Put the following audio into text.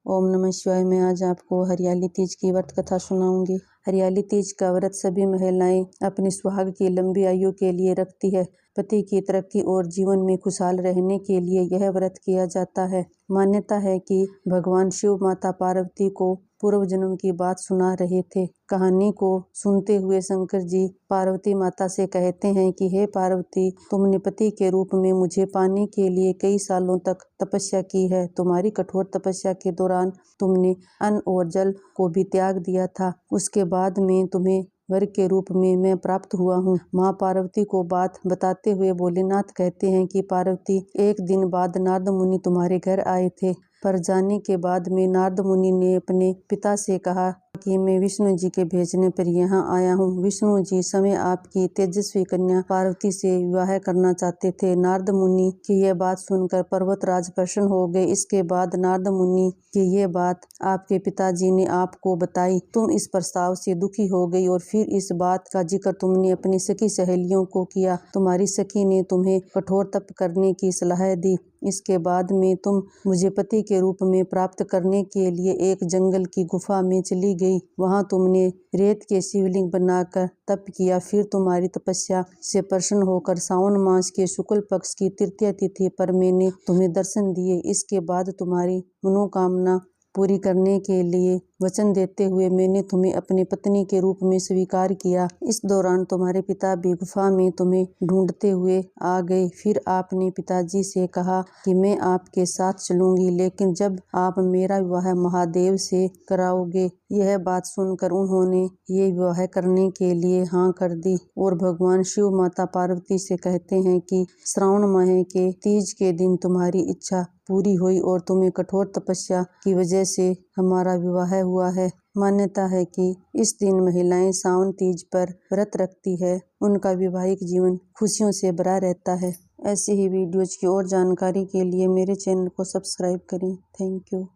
ओम नमः शिवाय। मैं आज आपको हरियाली तीज की व्रत कथा सुनाऊंगी। हरियाली तीज का व्रत सभी महिलाएं अपने सुहाग की लंबी आयु के लिए रखती है। पति की तरक्की और जीवन में खुशहाल रहने के लिए यह व्रत किया जाता है। मान्यता है कि भगवान शिव माता पार्वती को पूर्व जन्म की बात सुना रहे थे। कहानी को सुनते हुए शंकर जी पार्वती माता से कहते हैं कि हे पार्वती, तुमने पति के रूप में मुझे पाने के लिए कई सालों तक तपस्या की है। तुम्हारी कठोर तपस्या के दौरान तुमने अन्न और जल को भी त्याग दिया था। उसके बाद में तुम्हें वर के रूप में मैं प्राप्त हुआ हूँ। माँ पार्वती को बात बताते हुए भोलेनाथ कहते हैं कि पार्वती, एक दिन बाद नारद मुनि तुम्हारे घर आए थे। पर जाने के बाद में नारद मुनि ने अपने पिता से कहा कि मैं विष्णु जी के भेजने पर यहाँ आया हूँ। विष्णु जी समय आपकी तेजस्वी कन्या पार्वती से विवाह करना चाहते थे। नारद मुनि की यह बात सुनकर पर्वतराज प्रसन्न हो गए। इसके बाद नारद मुनि की ये बात आपके पिताजी ने आपको बताई। तुम इस प्रस्ताव से दुखी हो गई और फिर इस बात का जिक्र तुमने अपनी सखी सहेलियों को किया। तुम्हारी सखी ने तुम्हें कठोर तप करने की सलाह दी। इसके बाद में तुम मुझे पति के रूप में प्राप्त करने के लिए एक जंगल की गुफा में चली गई। वहां तुमने रेत के शिवलिंग बनाकर तप किया। फिर तुम्हारी तपस्या से प्रसन्न होकर सावन मास के शुक्ल पक्ष की तृतीया तिथि पर मैंने तुम्हें दर्शन दिए। इसके बाद तुम्हारी मनोकामना पूरी करने के लिए वचन देते हुए मैंने तुम्हें अपनी पत्नी के रूप में स्वीकार किया। इस दौरान तुम्हारे पिता भी गुफा में तुम्हें ढूंढते हुए आ गए। फिर आपने पिताजी से कहा कि मैं आपके साथ चलूंगी, लेकिन जब आप मेरा विवाह महादेव से कराओगे। यह बात सुनकर उन्होंने ये विवाह करने के लिए हाँ कर दी और भगवान शिव माता पार्वती से कहते हैं कि श्रावण माह के तीज के दिन तुम्हारी इच्छा पूरी हुई और तुम्हें कठोर तपस्या की वजह से हमारा विवाह हुआ है। मान्यता है कि इस दिन महिलाएं सावन तीज पर व्रत रखती है। उनका वैवाहिक जीवन खुशियों से भरा रहता है। ऐसी ही वीडियोज की और जानकारी के लिए मेरे चैनल को सब्सक्राइब करें। Thank you.